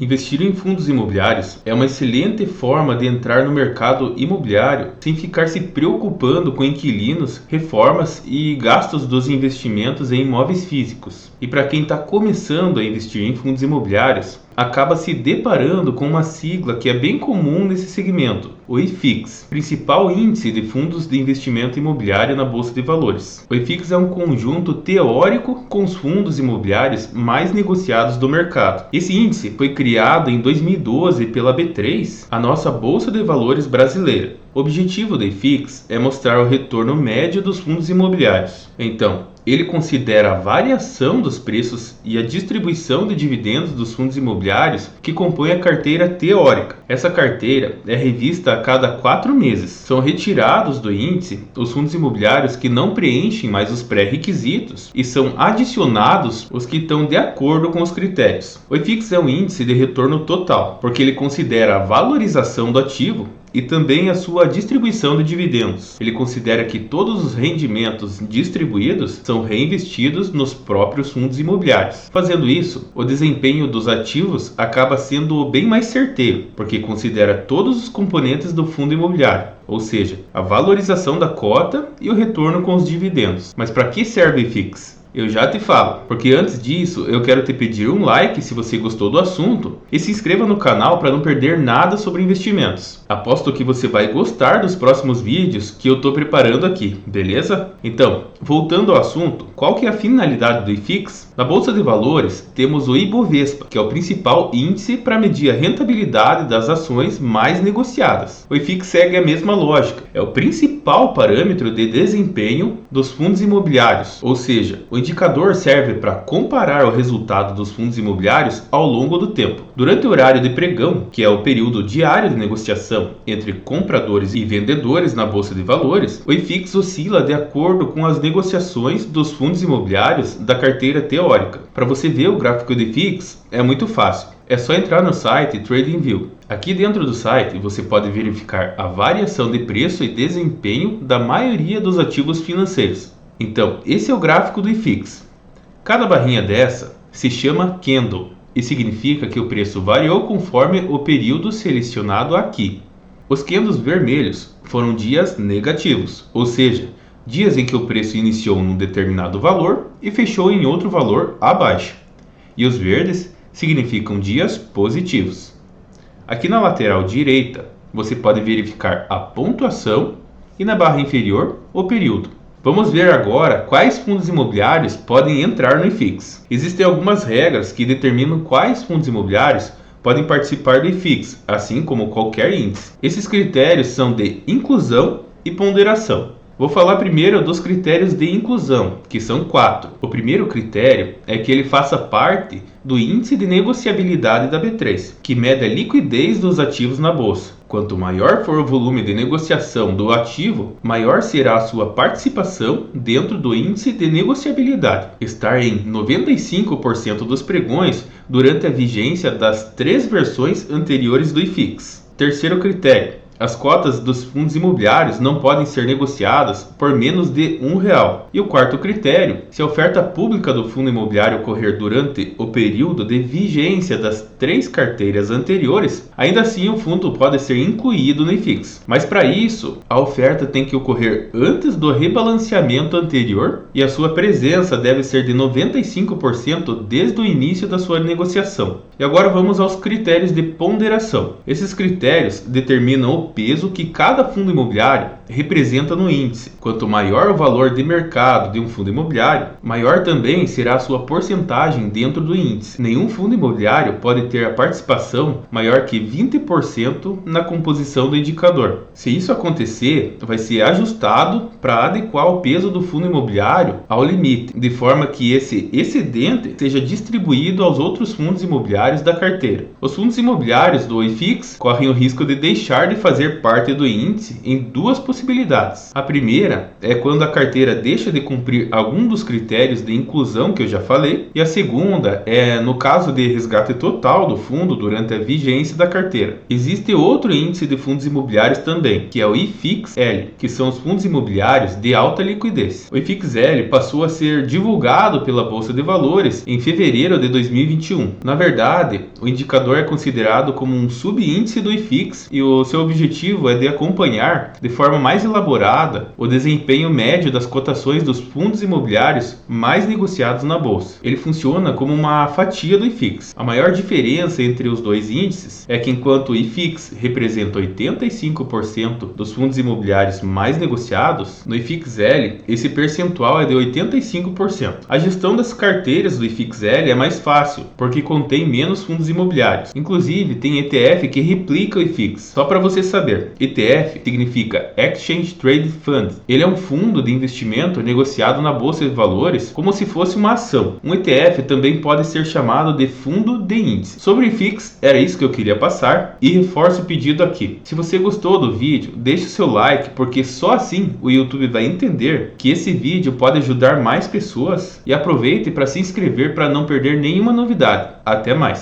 Investir em fundos imobiliários é uma excelente forma de entrar no mercado imobiliário sem ficar se preocupando com inquilinos, reformas e gastos dos investimentos em imóveis físicos. E para quem está começando a investir em fundos imobiliários, acaba se deparando com uma sigla que é bem comum nesse segmento, o IFIX, principal índice de fundos de investimento imobiliário na Bolsa de Valores. O IFIX é um conjunto teórico com os fundos imobiliários mais negociados do mercado. Esse índice foi criado em 2012 pela B3, a nossa Bolsa de Valores brasileira. O objetivo do IFIX é mostrar o retorno médio dos fundos imobiliários. Então, ele considera a variação dos preços e a distribuição de dividendos dos fundos imobiliários que compõem a carteira teórica. Essa carteira é revista a cada 4 meses. São retirados do índice os fundos imobiliários que não preenchem mais os pré-requisitos e são adicionados os que estão de acordo com os critérios. O IFIX é um índice de retorno total, porque ele considera a valorização do ativo e também a sua distribuição de dividendos. Ele considera que todos os rendimentos distribuídos são reinvestidos nos próprios fundos imobiliários. Fazendo isso, o desempenho dos ativos acaba sendo bem mais certeiro, porque considera todos os componentes do fundo imobiliário, ou seja, a valorização da cota e o retorno com os dividendos. Mas para que serve o IFIX? Eu já te falo, porque antes disso eu quero te pedir um like se você gostou do assunto e se inscreva no canal para não perder nada sobre investimentos. Aposto que você vai gostar dos próximos vídeos que eu estou preparando aqui, beleza? Então, voltando ao assunto, qual que é a finalidade do IFIX? Na Bolsa de Valores temos o Ibovespa, que é o principal índice para medir a rentabilidade das ações mais negociadas. O IFIX segue a mesma lógica, é o principal parâmetro de desempenho dos fundos imobiliários, ou seja, o indicador serve para comparar o resultado dos fundos imobiliários ao longo do tempo. Durante o horário de pregão, que é o período diário de negociação entre compradores e vendedores na Bolsa de Valores, o IFIX oscila de acordo com as negociações dos fundos imobiliários da carteira teórica. Para você ver o gráfico do IFIX, é muito fácil. É só entrar no site TradingView. Aqui dentro do site você pode verificar a variação de preço e desempenho da maioria dos ativos financeiros. Então, esse é o gráfico do IFIX. Cada barrinha dessa se chama candle e significa que o preço variou conforme o período selecionado aqui. Os candles vermelhos foram dias negativos, ou seja, dias em que o preço iniciou num determinado valor e fechou em outro valor abaixo. E os verdes significam dias positivos. Aqui na lateral direita, você pode verificar a pontuação e na barra inferior, o período. Vamos ver agora quais fundos imobiliários podem entrar no IFIX. Existem algumas regras que determinam quais fundos imobiliários podem participar do IFIX, assim como qualquer índice. Esses critérios são de inclusão e ponderação. Vou falar primeiro dos critérios de inclusão, que são 4. O primeiro critério é que ele faça parte do índice de negociabilidade da B3, que mede a liquidez dos ativos na bolsa. Quanto maior for o volume de negociação do ativo, maior será a sua participação dentro do índice de negociabilidade. Estar em 95% dos pregões durante a vigência das 3 versões anteriores do IFIX. Terceiro critério: as cotas dos fundos imobiliários não podem ser negociadas por menos de R$1. E o quarto critério: se a oferta pública do fundo imobiliário ocorrer durante o período de vigência das 3 carteiras anteriores, ainda assim o fundo pode ser incluído no IFIX. Mas para isso, a oferta tem que ocorrer antes do rebalanceamento anterior e a sua presença deve ser de 95% desde o início da sua negociação. E agora vamos aos critérios de ponderação. Esses critérios determinam o peso que cada fundo imobiliário representa no índice. Quanto maior o valor de mercado de um fundo imobiliário, maior também será a sua porcentagem dentro do índice. Nenhum fundo imobiliário pode ter a participação maior que 20% na composição do indicador. Se isso acontecer, vai ser ajustado para adequar o peso do fundo imobiliário ao limite, de forma que esse excedente seja distribuído aos outros fundos imobiliários da carteira. Os fundos imobiliários do IFIX correm o risco de deixar de fazer parte do índice em duas possibilidades. possibilidades. A primeira é quando a carteira deixa de cumprir algum dos critérios de inclusão que eu já falei, e a segunda é no caso de resgate total do fundo durante a vigência da carteira. Existe outro índice de fundos imobiliários também, que é o IFIX-L, que são os fundos imobiliários de alta liquidez. O IFIX-L passou a ser divulgado pela Bolsa de Valores em fevereiro de 2021. Na verdade, o indicador é considerado como um subíndice do IFIX e o seu objetivo é de acompanhar de forma mais elaborada o desempenho médio das cotações dos fundos imobiliários mais negociados na bolsa. Ele funciona como uma fatia do IFIX. A maior diferença entre os dois índices é que enquanto o IFIX representa 85% dos fundos imobiliários mais negociados, no IFIX-L esse percentual é de 85%. A gestão das carteiras do IFIX-L é mais fácil, porque contém menos fundos imobiliários. Inclusive, tem ETF que replica o IFIX. Só para você saber, ETF significa Exchange Traded Fund. Ele é um fundo de investimento negociado na Bolsa de Valores como se fosse uma ação. Um ETF também pode ser chamado de fundo de índice. Sobre o IFIX, era isso que eu queria passar e reforço o pedido aqui. Se você gostou do vídeo, deixe o seu like, porque só assim o YouTube vai entender que esse vídeo pode ajudar mais pessoas, e aproveite para se inscrever para não perder nenhuma novidade. Até mais!